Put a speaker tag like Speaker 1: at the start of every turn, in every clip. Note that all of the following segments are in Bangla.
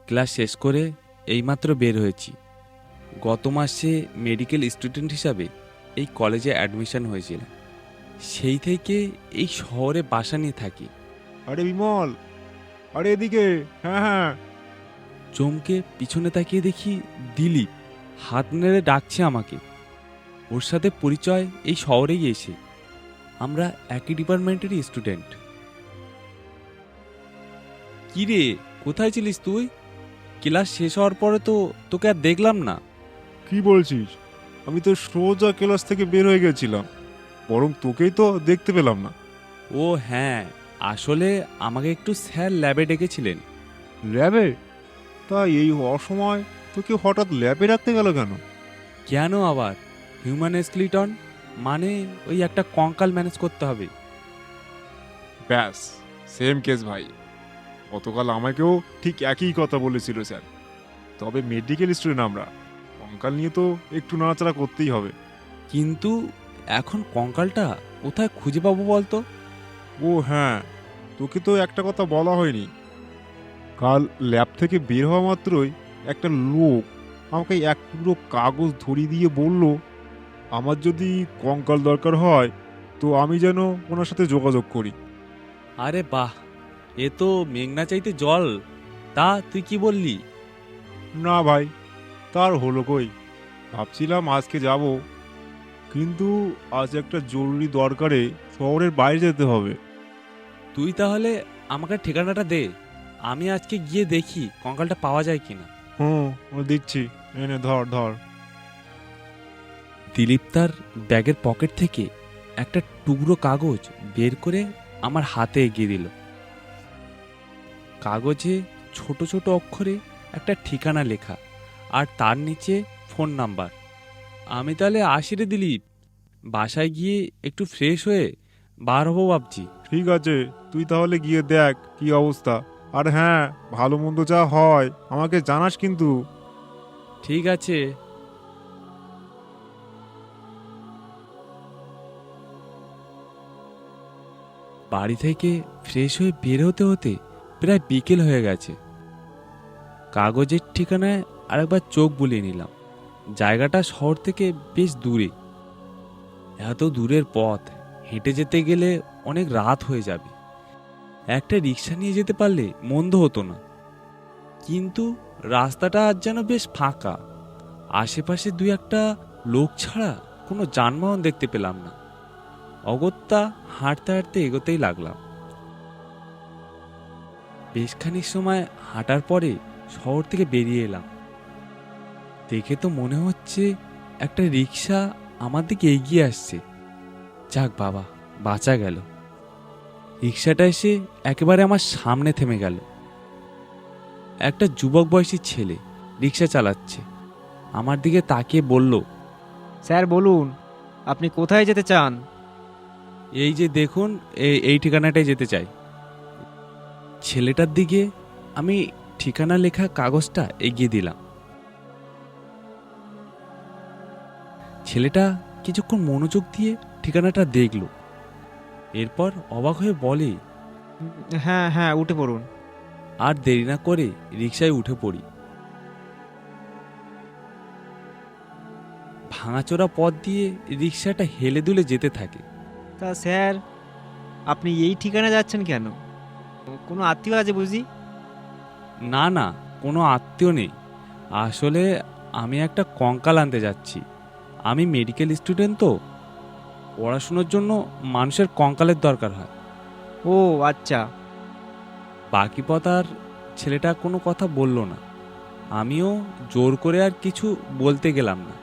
Speaker 1: ক্লাস শেষ করে এইমাত্র বের হয়েছি। গত মাসে মেডিকেল স্টুডেন্ট হিসাবে এই কলেজে অ্যাডমিশন হয়েছিল। সেই থেকে এই শহরে বাসা নিয়ে থাকি।
Speaker 2: আরে বিমল, আরে এদিকে। হ্যাঁ হ্যাঁ।
Speaker 1: চমকে পিছনে তাকিয়ে দেখি দিলীপ হাত নেড়ে ডাকছে আমাকে। ওর সাথে পরিচয় এই শহরেই এসে। আমরা একই ডিপার্টমেন্টেরই স্টুডেন্ট। কি রে, কোথায় ছিলিস তুই? ক্লাস শেষ হওয়ার পরে তো তোকে আর দেখলাম না।
Speaker 2: কি বলছিস? আমি তো সোজা ক্লাস থেকে বের হয়ে গেছিলাম, বরং তোকেই তো দেখতে পেলাম না।
Speaker 1: ও হ্যাঁ, আসলে আমাকে একটু স্যার ল্যাবে ডেকেছিলেন।
Speaker 2: ল্যাবে? তা এই অসময় তোকে হঠাৎ ল্যাবে রাখতে গেল কেন?
Speaker 1: কেন আবার? হিউম্যান স্কেলিটন, মানে ওই একটা কঙ্কাল ম্যানেজ করতে হবে।
Speaker 2: ব্যাস, সেম কেস ভাই। গতকাল আমাকেও ঠিক একই কথা বলেছিল স্যার। তবে মেডিকেল স্টুডেন্ট আমরা, কঙ্কাল নিয়ে তো একটু নাড়াচাড়া করতেই হবে।
Speaker 1: কিন্তু এখন কঙ্কালটা কোথায় খুঁজে পাবো বলতো?
Speaker 2: ও হ্যাঁ, তোকে তো একটা কথা বলা হয়নি। কাল ল্যাব থেকে বের হওয়া মাত্রই একটা লোক আমাকে এক টুকরো কাগজ ধরিয়ে দিয়ে বলল, আমার যদি কঙ্কাল দরকার হয় তো আমি যেন ওনার সাথে যোগাযোগ করি।
Speaker 1: আরে বাহ, এ তো মেঘনা চাইতে জল। তা তুই কি বললি?
Speaker 2: না ভাই, তার হলো কই। ভাবছিলাম আজকে যাব, কিন্তু আজ একটা জরুরি দরকারে শহরের বাইরে যেতে হবে।
Speaker 1: তুই তাহলে আমাকে ঠিকানাটা দে, আমি আজকে গিয়ে দেখি কঙ্কালটা পাওয়া যায় কিনা।
Speaker 2: হুম, দিচ্ছি, এনে ধর ধর।
Speaker 1: দিলীপ তার ব্যাগের পকেট থেকে একটা টুকরো কাগজ বের করে আমার হাতে এগিয়ে দিল। কাগজে ছোট ছোট অক্ষরে একটা ঠিকানা লেখা, আর তার নিচে ফোন নাম্বার। আমি তাহলে আসি রে দিলীপ, বাসায় গিয়ে একটু ফ্রেশ হয়ে বার হবো ভাবছি।
Speaker 2: ঠিক আছে, তুই তাহলে গিয়ে দেখ কি অবস্থা। আর হ্যাঁ, ভালো মন্দ যা হয় আমাকে জানাস কিন্তু।
Speaker 1: ঠিক আছে। বাড়ি থেকে ফ্রেশ হয়ে বের হতে হতে প্রায় বিকেল হয়ে গেছে। কাগজের ঠিকানায় আরেকবার চোখ বুলিয়ে নিলাম। জায়গাটা শহর থেকে বেশ দূরে। এত দূরের পথ হেঁটে যেতে গেলে অনেক রাত হয়ে যাবে। একটা রিক্সা নিয়ে যেতে পারলে মন্দ হতো না। কিন্তু রাস্তাটা আজ যেন বেশ ফাঁকা। আশেপাশে দুই একটা লোক ছাড়া কোনো যানবাহন দেখতে পেলাম না। অগত্যা হাঁটতে হাঁটতে এগোতেই লাগলাম। বেশ খানিক সময় হাঁটার পরে শহর থেকে বেরিয়ে এলাম। দেখে তো মনে হচ্ছে একটা রিক্সা আমার দিকে এগিয়ে আসছে। যাক বাবা, বাঁচা গেল। রিক্সাটা এসে একেবারে আমার সামনে থেমে গেল। একটা যুবক বয়সী ছেলে রিক্সা চালাচ্ছে। আমার দিকে তাকিয়ে বলল,
Speaker 3: স্যার বলুন, আপনি কোথায় যেতে চান?
Speaker 1: এই যে দেখুন, এই ঠিকানাটায় যেতে চাই। ছেলেটার দিকে আমি ঠিকানা লেখা কাগজটা এগিয়ে দিলাম। ছেলেটা কিছুক্ষণ মনোযোগ দিয়ে ঠিকানাটা দেখল, এরপর অবাক হয়ে বলে,
Speaker 3: হ্যাঁ হ্যাঁ, উঠে পড়ুন।
Speaker 1: আর দেরি না করে রিকশায় উঠে পড়ি। ভাঙাচোরা পথ দিয়ে রিকশাটা হেলে দুলে যেতে থাকে।
Speaker 3: তা স্যার, আপনি এই ঠিকানা যাচ্ছেন কেন? কোনো আত্মীয় আছে বুঝি?
Speaker 1: না না, কোনো আত্মীয় নেই। আসলে আমি একটা কঙ্কাল আনতে যাচ্ছি। আমি মেডিকেল স্টুডেন্ট তো, পড়াশুনোর জন্য মানুষের কঙ্কালের দরকার হয়।
Speaker 3: ও আচ্ছা।
Speaker 1: বাকি পথ আর ছেলেটা কোনো কথা বলল না। আমিও জোর করে আর কিছু বলতে গেলাম না।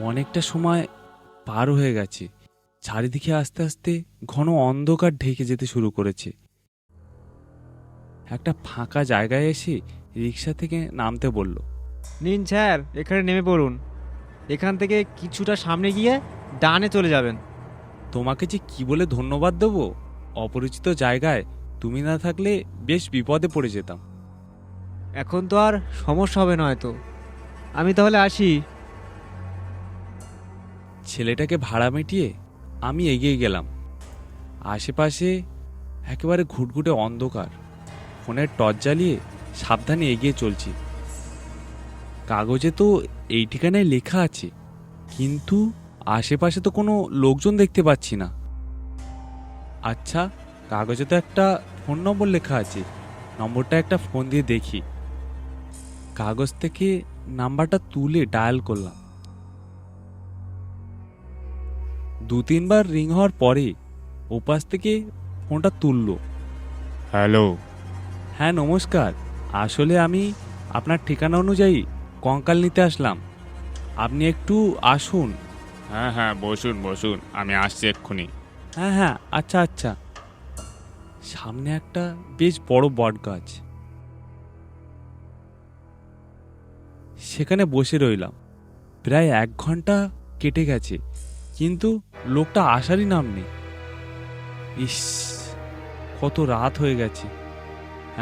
Speaker 1: অনেকটা সময় পার হয়ে গেছে। চারিদিকে আস্তে আস্তে ঘন অন্ধকার ঢেকে যেতে শুরু করেছে। একটা ফাঁকা জায়গায় এসে রিক্সা থেকে নামতে বলল।
Speaker 3: নিন স্যার, এখানে নেমে পড়ুন। এখান থেকে কিছুটা সামনে গিয়ে ডানে চলে যাবেন।
Speaker 1: তোমাকে যে কি বলে ধন্যবাদ দেবো, অপরিচিত জায়গায় তুমি না থাকলে বেশ বিপদে পড়ে যেতাম।
Speaker 3: এখন তো আর সমস্যা হবে না হয়তো। আমি তাহলে আসি।
Speaker 1: ছেলেটাকে ভাড়া মিটিয়ে আমি এগিয়ে গেলাম। আশেপাশে একেবারে ঘুটঘুটে অন্ধকার। ফোনের টর্চ জ্বালিয়ে সাবধানে এগিয়ে চলছি। কাগজে তো এই ঠিকানায় লেখা আছে, কিন্তু আশেপাশে তো কোনো লোকজন দেখতে পাচ্ছি না। আচ্ছা, কাগজে তো একটা ফোন নম্বর লেখা আছে, নম্বরটা একটা ফোন দিয়ে দেখি। কাগজ থেকে নাম্বারটা তুলে ডায়াল করলাম। 2-3 বার রিং হওয়ার পরে ওপাশ থেকে ফোনটা তুললো।
Speaker 2: হ্যালো।
Speaker 1: হ্যাঁ নমস্কার, আসলে আমি আপনার ঠিকানা অনুযায়ী কঙ্কাল নিতে আসলাম, আপনি একটু আসুন।
Speaker 4: হ্যাঁ হ্যাঁ, বসুন বসুন, আমি আসছি এক্ষুনি।
Speaker 1: হ্যাঁ হ্যাঁ, আচ্ছা আচ্ছা। সামনে একটা বেশ বড় বট গাছ, সেখানে বসে রইলাম। প্রায় 1 ঘন্টা কেটে গেছে, কিন্তু লোকটা আসারই নাম নেই। ইস, কত রাত হয়ে গেছে।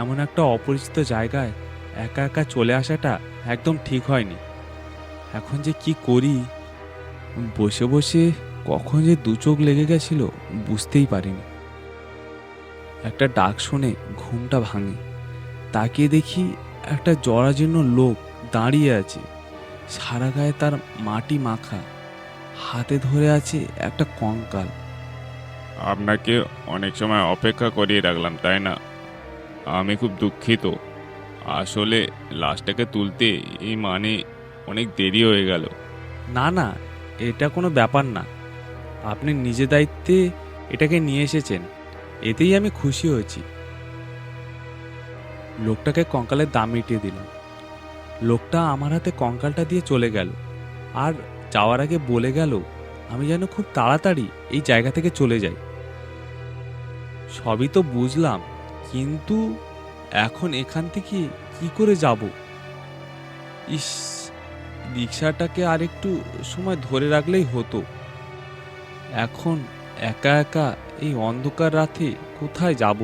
Speaker 1: এমন একটা অপরিচিত জায়গায় একা একা চলে আসাটা একদম ঠিক হয়নি। এখন যে কি করি? বসে বসে কখন যে দু চোখ লেগে গেছিল বুঝতেই পারিনি। একটা ডাক শুনে ঘুমটা ভাঙে। তাকিয়ে দেখি একটা জরাজীর্ণ লোক দাঁড়িয়ে আছে, সারা গায়ে তার মাটি মাখা, হাতে ধরে আছে একটা কঙ্কাল।
Speaker 4: আপনাকে অনেক সময় অপেক্ষা করিয়ে রাখলাম, তাই না? আমি খুব দুঃখিত। আসলে লাশটাকে তুলতে অনেক দেরি হয়ে গেল।
Speaker 1: না না, এটা কোনো ব্যাপার না, আপনি নিজে দায়িত্বে এটাকে নিয়ে এসেছেন, এতেই আমি খুশি হয়েছি। লোকটাকে কঙ্কালের দাম মিটিয়ে দিলাম। লোকটা আমার হাতে কঙ্কালটা দিয়ে চলে গেল, আর যাওয়ার আগে বলে গেল আমি যেন খুব তাড়াতাড়ি এই জায়গা থেকে চলে যাই। সবই তো বুঝলাম, কিন্তু এখন এখান থেকে কি করে যাব? ইস, রিক্সাটাকে আর একটু সময় ধরে রাখলেই হতো। এখন একা একা এই অন্ধকার রাতে কোথায় যাব?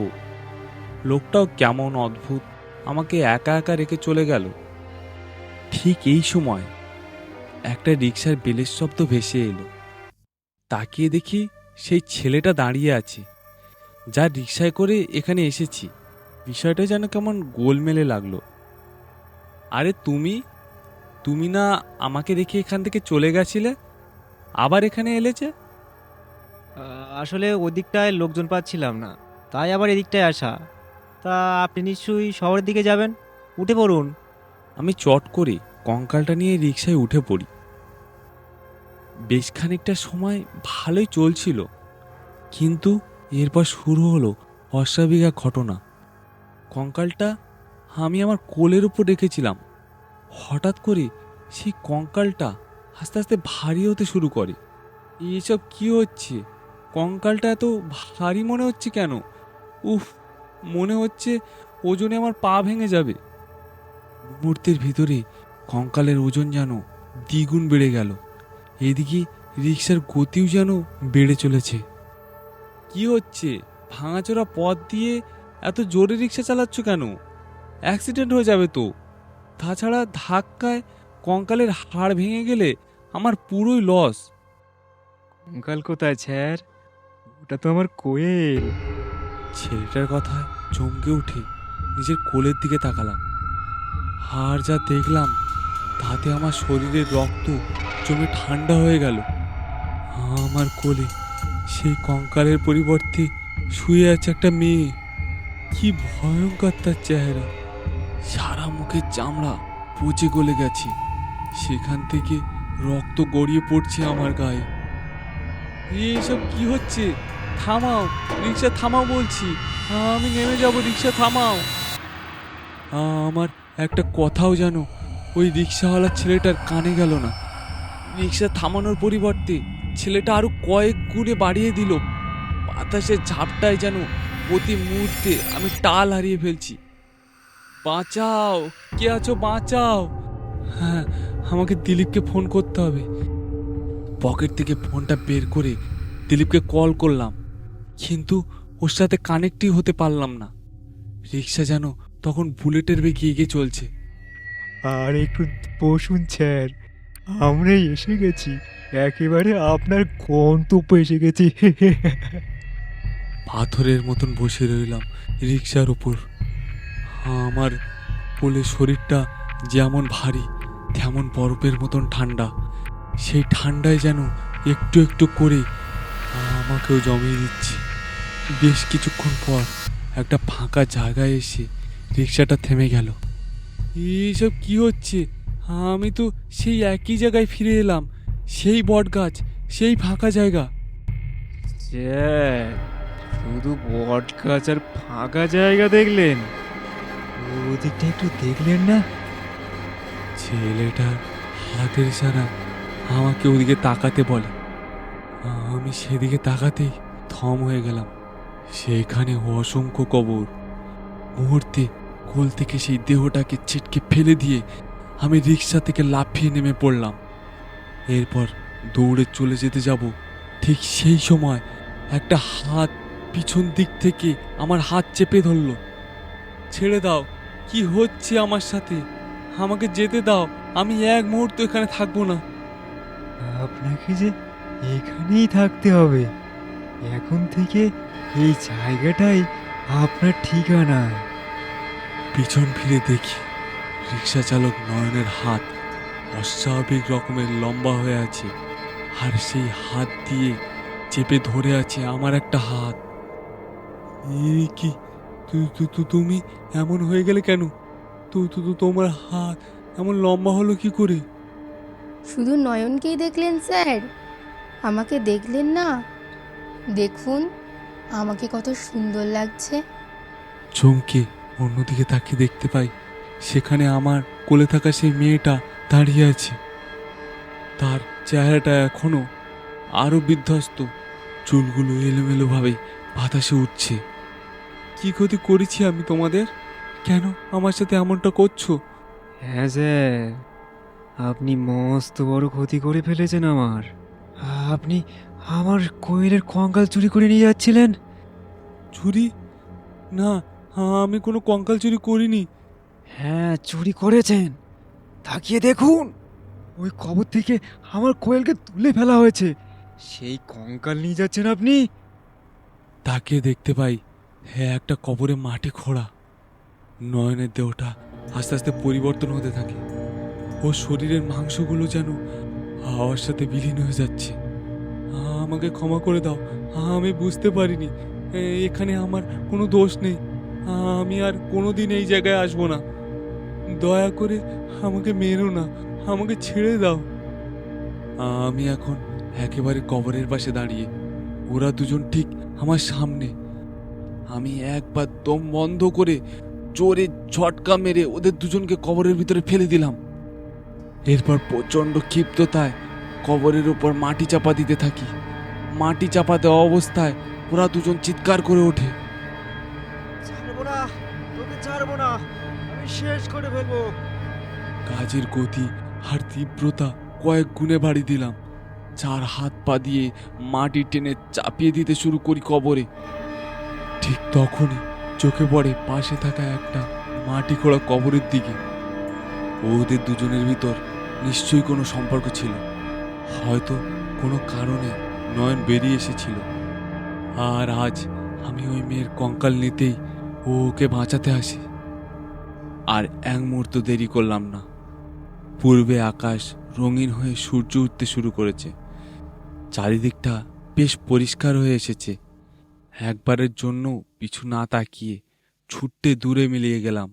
Speaker 1: লোকটাও কেমন অদ্ভুত, আমাকে একা একা রেখে চলে গেল। ঠিক এই সময় একটা রিক্সার বেলের শব্দ ভেসে এলো। তাকিয়ে দেখি সেই ছেলেটা দাঁড়িয়ে আছে, যা রিক্সায় করে এখানে এসেছি। বিষয়টা যেন কেমন গোলমেলে লাগলো। আরে তুমি তুমি না আমাকে রেখে এখান থেকে চলে গেছিলে, আবার এখানে এলে যে?
Speaker 3: আসলে ওদিকটায় লোকজন পাচ্ছিলাম না, তাই আবার এদিকটায় আসা। তা আপনি নিশ্চয়ই শহরের দিকে যাবেন, উঠে পড়ুন।
Speaker 1: আমি চট করে কঙ্কালটা নিয়ে রিক্সায় উঠে পড়ি। বেশ খানিকটা সময় ভালোই চলছিল, কিন্তু এরপর শুরু হলো অস্বাভাবিক এক ঘটনা। কঙ্কালটা আমি আমার কোলের উপর রেখেছিলাম, হঠাৎ করে সেই কঙ্কালটা আস্তে আস্তে ভারী হতে শুরু করে। এসব কি হচ্ছে? কঙ্কালটা এত ভারী মনে হচ্ছে কেন? উফ, মনে হচ্ছে ওজনে আমার পা ভেঙে যাবে। মুহূর্তের ভিতরে কঙ্কালের ওজন যেন দ্বিগুণ বেড়ে গেল। এদিকে রিক্সার গতিও যেন বেড়ে চলেছে। কি হচ্ছে? ভাঙাচোরা পথ দিয়ে এত জোরে রিক্সা চালাচ্ছ কেন? অ্যাক্সিডেন্ট হয়ে যাবে তো। তাছাড়া ধাক্কায় কঙ্কালের হাড় ভেঙে গেলে আমার পুরোই লস।
Speaker 3: কঙ্কাল কোথায় স্যার? ওটা তো আমার কোয়েল।
Speaker 1: ছেলেটার কথায় চমকে উঠে নিজের কোলের দিকে তাকালাম, আর যা দেখলাম তাতে আমার শরীরের রক্ত জমে ঠান্ডা হয়ে গেল। আমার কোলে সেই কঙ্কালের পরিবর্তে শুয়ে আছে একটা মেয়ে। কি ভয়ঙ্কর তার চেহারা! সারা মুখের চামড়া পচে গলে গেছে, সেখান থেকে রক্ত গড়িয়ে পড়ছে আমার গায়ে। এসব কি হচ্ছে? থামাও, রিক্সা থামাও বলছি, আমি নেমে যাব, রিক্সা থামাও। আমার একটা কথাও যেন ওই রিক্সাওয়ালার ছেলেটার কানে গেল না। রিক্সা থামানোর পরিবর্তে ছেলেটা আরো কয়েক গুণে বাড়িয়ে দিল। বাতাসের ঝাপটায় যেন প্রতি মুহূর্তে আমি টাল হারিয়ে ফেলছি। বাঁচাও, কে আছো, বাঁচাও! হ্যাঁ, আমাকে দিলীপকে ফোন করতে হবে। পকেট থেকে ফোনটা বের করে দিলীপকে কল করলাম, কিন্তু ওর সাথে কানেক্টই হতে পারলাম না। রিক্সা যেন তখন বুলেটের বেগে এগিয়ে চলছে।
Speaker 5: আর একটু বসুন স্যার, আমরাই এসে গেছি, একেবারে আপনার গন্তব্যে এসে গেছি।
Speaker 1: পাথরের মতন বসে রইলাম রিক্সার উপর। আমার কোলে শরীরটা যেমন ভারী তেমন বরফের মতন ঠান্ডা। সেই ঠান্ডায় যেন একটু একটু করে আমাকেও জমিয়ে দিচ্ছে। বেশ কিছুক্ষণ পর একটা ফাঁকা জায়গায় এসে রিক্সাটা থেমে গেল। এইসব কি হচ্ছে? আমি তো সেই একই জায়গায় ফিরে এলাম, সেই বট গাছ, সেই ফাঁকা জায়গা।
Speaker 5: স্যার, শুধু বট গাছ আর ফাঁকা জায়গা দেখলেন? ওদিকটা একটু দেখলেন না?
Speaker 1: ছেলেটার হাতের ইশারা আমাকে ওদিকে তাকাতে বলে। আমি সেদিকে তাকাতেই থম হয়ে গেলাম। সেখানে অসংখ্য কবর। মুহূর্তে কোল থেকে সেই দেহটাকে ছিটকে ফেলে দিয়ে আমি রিক্সা থেকে লাফিয়ে নেমে পড়লাম। এরপর দৌড়ে চলে যেতে যাব, ঠিক সেই সময় একটা হাত পিছন দিক থেকে আমার হাত চেপে ধরলো। ছেড়ে দাও, কি হচ্ছে আমার সাথে? আমাকে যেতে দাও, আমি এক মুহূর্ত এখানে থাকবো না।
Speaker 5: আপনাকে যে এখানেই থাকতে হবে। এখন থেকে এই জায়গাটাই আপনার ঠিকানা।
Speaker 1: পিছন ফিরে দেখি রিক্সা চালক নয়নের হাত অস্বাভাবিক রকমের লম্বা হয়ে আছে, আর সেই হাত দিয়ে চেপে ধরে আছে আমার একটা হাত। কি তুমি এমন হয়ে গেলে কেন? তোমার হাত এমন লম্বা হলো কি করে?
Speaker 6: শুধু নয়নকেই দেখলেন স্যার? আমাকে দেখলেন না? দেখুন আমাকে কত সুন্দর লাগছে।
Speaker 1: চমকে অন্যদিকে তাকিয়ে দেখতে পাই সেখানে আমার কোলে থাকা সেই মেয়েটা দাঁড়িয়ে আছে। তার চেহারাটা এখনো আরো বিধ্বস্ত, চুলগুলো এলোমেলোভাবে বাতাসে উঠছে। কি ক্ষতি করেছি আমি তোমাদের? কেন আমার সাথে এমনটা করছো?
Speaker 5: হ্যাঁ স্যার, আপনি মস্ত বড় ক্ষতি করে ফেলেছেন আমার। আপনি আমার কোয়েলের কঙ্কাল চুরি করে নিয়ে যাচ্ছিলেন।
Speaker 1: চুরি? না, আমি কোনো কঙ্কাল চুরি করিনি।
Speaker 5: হ্যাঁ, চুরি করেছেন। তাকিয়ে দেখুন, ওই কবর থেকে আমার কোয়েলকে তুলে ফেলা হয়েছে। সেই কঙ্কাল নিয়ে যাচ্ছেন আপনি।
Speaker 1: তাকিয়ে দেখতে পাই হ্যাঁ, একটা কবরে মাটি খোঁড়া। নয়নের দেহটা আস্তে আস্তে পরিবর্তন হতে থাকে। ওর শরীরের মাংসগুলো যেন হাওয়ার সাথে বিলীন হয়ে যাচ্ছে। আমাকে ক্ষমা করে দাও, আমি বুঝতে পারিনি। এখানে আমার কোনো দোষ নেই। আমি আর কোনোদিন এই জায়গায় আসবো না। দয়া করে আমাকে মেরো না, আমাকে ছেড়ে দাও। আমি এখন একেবারে কবরের পাশে দাঁড়িয়ে, ওরা দুজন ঠিক আমার সামনে। আমি একবার দম বন্ধ করে জোরে ঝটকা মেরে ওদের দুজনকে কবরের ভিতরে ফেলে দিলাম। এরপর প্রচণ্ড ক্ষিপ্ততায় কবরের উপর মাটি চাপা দিতে থাকি। মাটি চাপা দেওয়া অবস্থায় ওরা দুজন চিৎকার করে ওঠে।
Speaker 5: ছাড়বো না, তোকে ছাড়বো না, আমি শেষ করে ফেলবো।
Speaker 1: কাজের গতি আর তীব্রতা কয়েক গুণে বাড়ি দিলাম। চার হাত পা দিয়ে মাটি টেনে চাপিয়ে দিতে শুরু করি কবরে। ঠিক তখনই চোখে পড়ে পাশে থাকা একটা মাটি খোঁড়া কবরের দিকে। ওদের দুজনের ভিতর নিশ্চয়ই কোনো সম্পর্ক ছিল। হয়তো কোনো কারণে নয়ন বেরিয়ে এসেছিল, আর আজ আমি ওই মেয়ের কঙ্কাল নিতেই ও ওকে বাঁচাতে আসে। আর এক মুহূর্ত দেরি করলাম না। পূর্বে আকাশ রঙিন হয়ে সূর্য উঠতে শুরু করেছে। চারিদিকটা বেশ পরিষ্কার হয়ে এসেছে। একবারের জন্য পিছু না তাকিয়ে ছুট্টে দূরে মিলিয়ে গেলাম।